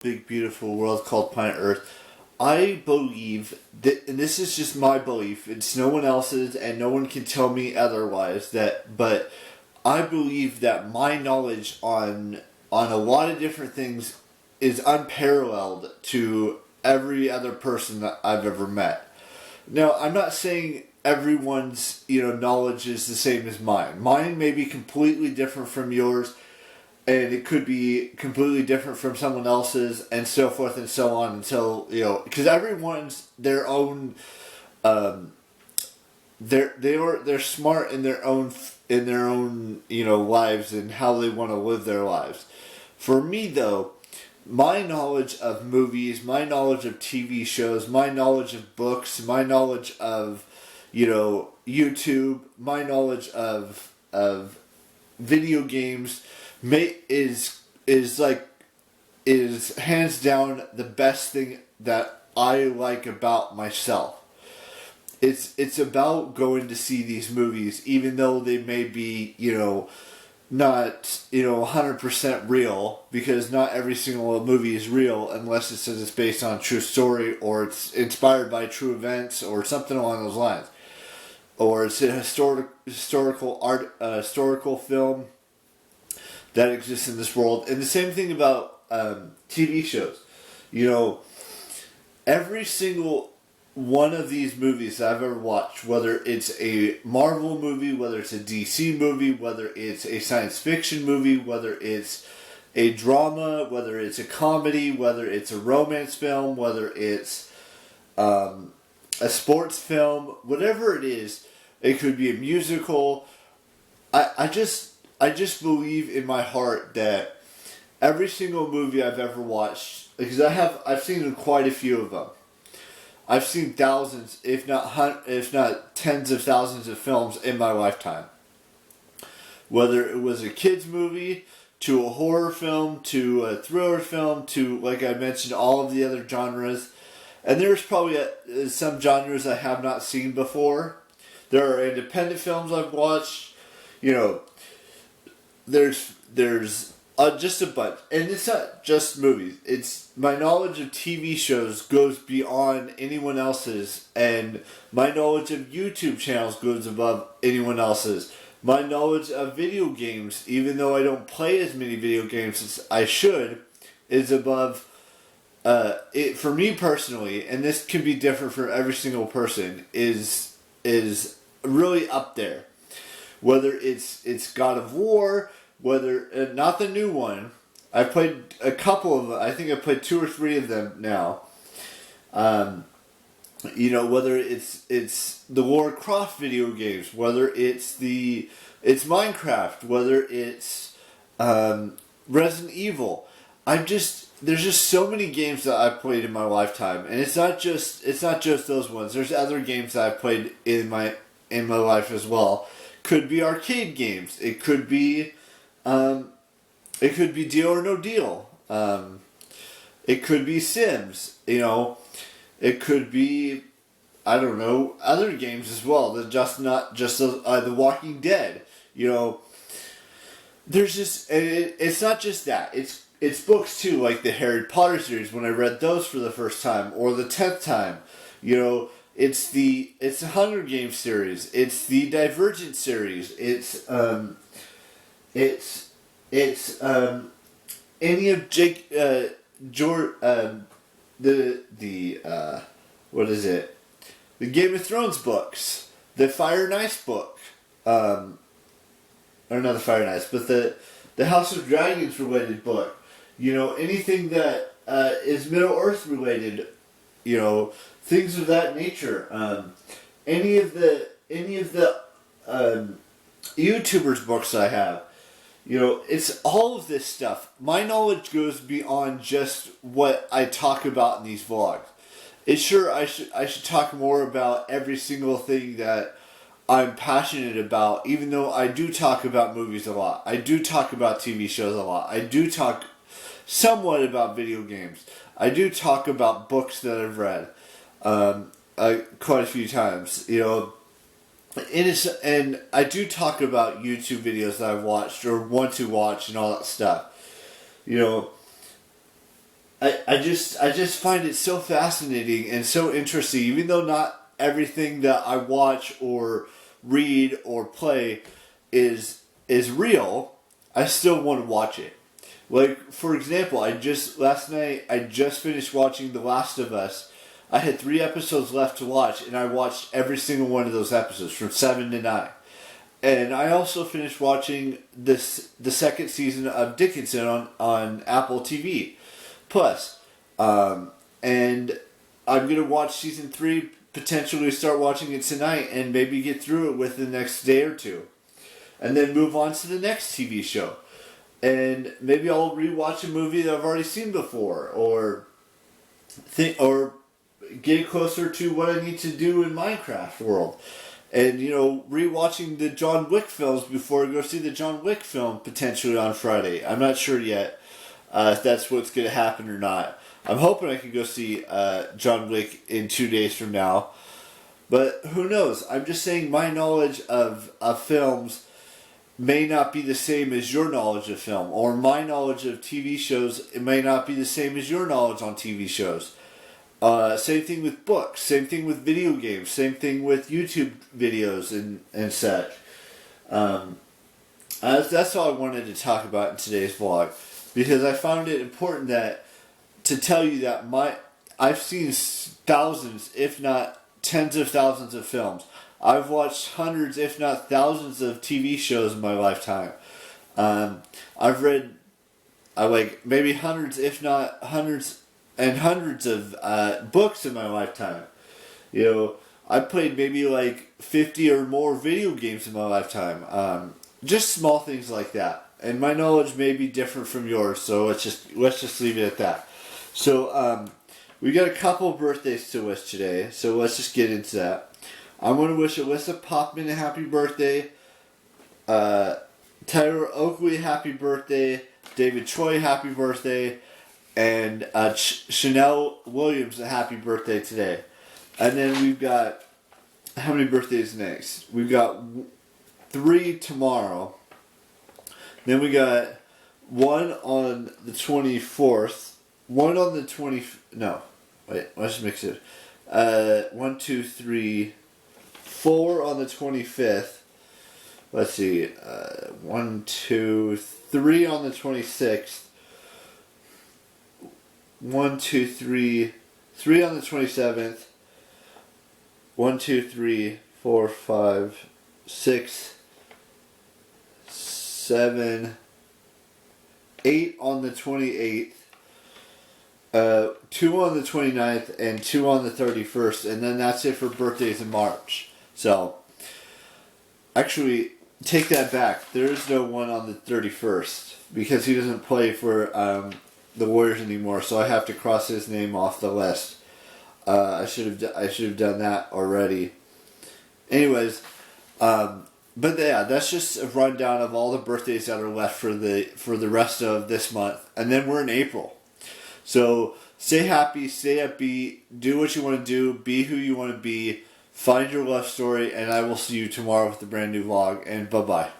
big beautiful world called planet Earth. I believe that, and this is just my belief, it's no one else's, and no one can tell me otherwise, but I believe that my knowledge on a lot of different things is unparalleled to every other person that I've ever met. Now, I'm not saying everyone's, knowledge is the same as mine. Mine may be completely different from yours, and it could be completely different from someone else's, and so forth and so on until, because everyone's their own, they're smart in their own lives and how they want to live their lives. For me, though, my knowledge of movies, my knowledge of TV shows, my knowledge of books, my knowledge of, YouTube, my knowledge of video games is hands down the best thing that I like about myself. It's about going to see these movies, even though they may be, not, 100% real, because not every single movie is real unless it says it's based on a true story, or it's inspired by true events, or something along those lines. Or it's a historical film that exists in this world. And the same thing about TV shows. Every single one of these movies that I've ever watched, whether it's a Marvel movie, whether it's a DC movie, whether it's a science fiction movie, whether it's a drama, whether it's a comedy, whether it's a romance film, whether it's a sports film, whatever it is, it could be a musical. I just believe in my heart that every single movie I've ever watched, because I've seen quite a few of them. I've seen thousands, if not tens of thousands of films in my lifetime. Whether it was a kids movie, to a horror film, to a thriller film, to, like I mentioned, all of the other genres. And there's probably some genres I have not seen before. There are independent films I've watched. There's just a bunch. And it's not just movies. It's my knowledge of TV shows goes beyond anyone else's, and my knowledge of YouTube channels goes above anyone else's. My knowledge of video games, even though I don't play as many video games as I should, is above it for me personally, and this can be different for every single person, is really up there. Whether it's God of War, whether not the new one. I played a couple of them. I think I played 2 or 3 of them now. Whether it's the Lara Croft video games, whether it's Minecraft, whether it's Resident Evil. There's just so many games that I've played in my lifetime, and it's not just those ones. There's other games that I've played in my life as well. Could be arcade games. It could be Deal or No Deal. It could be Sims. It could be, I don't know, other games as well. Not just The Walking Dead. There's just it's not just that. It's books too, like the Harry Potter series. When I read those for the first time, or the 10th time, it's the Hunger Games series. It's the Divergent series. It's any of Jake what is it? The Game of Thrones books, the Fire and Ice book, or not the Fire and Ice, but the House of Dragons related book. Anything that is Middle Earth related. Things of that nature. Any of the YouTubers' books I have. It's all of this stuff. My knowledge goes beyond just what I talk about in these vlogs. I should talk more about every single thing that I'm passionate about, even though I do talk about movies a lot. I do talk about TV shows a lot. I do talk somewhat about video games. I do talk about books that I've read quite a few times. And I do talk about YouTube videos that I've watched or want to watch and all that stuff. I just find it so fascinating and so interesting, even though not everything that I watch or read or play is real. I still want to watch it. Like, for example, last night I just finished watching The Last of Us. I had 3 episodes left to watch, and I watched every single one of those episodes from 7 to 9. And I also finished watching the second season of Dickinson on Apple TV Plus. And I'm going to watch season 3, potentially start watching it tonight, and maybe get through it within the next day or two. And then move on to the next TV show. And maybe I'll rewatch a movie that I've already seen before, or get closer to what I need to do in Minecraft world. And, rewatching the John Wick films before I go see the John Wick film potentially on Friday. I'm not sure yet if that's what's going to happen or not. I'm hoping I can go see John Wick in 2 days from now. But who knows? I'm just saying my knowledge of films may not be the same as your knowledge of film. Or my knowledge of TV shows, it may not be the same as your knowledge on TV shows. Same thing with books, same thing with video games, same thing with YouTube videos and such. That's all I wanted to talk about in today's vlog, because I found it important to tell you that I've seen thousands, if not tens of thousands of films. I've watched hundreds, if not thousands of TV shows in my lifetime. I've read maybe hundreds, if not hundreds and hundreds of books in my lifetime. I played maybe 50 or more video games in my lifetime. Just small things like that. And my knowledge may be different from yours, so let's just leave it at that. So we got a couple birthdays to wish today, so let's just get into that. I want to wish Alyssa Popman a happy birthday, Tyler Oakley happy birthday, David Choi happy birthday, and Chanel Williams a happy birthday today. And then we've got, how many birthdays next? We've got 3 tomorrow. Then we got one on the 24th, one on the let's mix it. 1, 2, 3, 4 on the 25th. Let's see. 1, 2, 3 on the 26th. 1, 2, 3, 3 on the 27th. 1, 2, 3, 4, 5, 6, 7, 8 on the 28th. 2 on the 29th and 2 on the 31st, and then that's it for birthdays in March. So, actually, take that back. There is no one on the 31st because he doesn't play for the Warriors anymore. So I have to cross his name off the list. I should have done that already. Anyways, but yeah, that's just a rundown of all the birthdays that are left for the rest of this month, and then we're in April. So stay happy, stay upbeat, do what you want to do, be who you want to be, find your love story, and I will see you tomorrow with a brand new vlog, and bye-bye.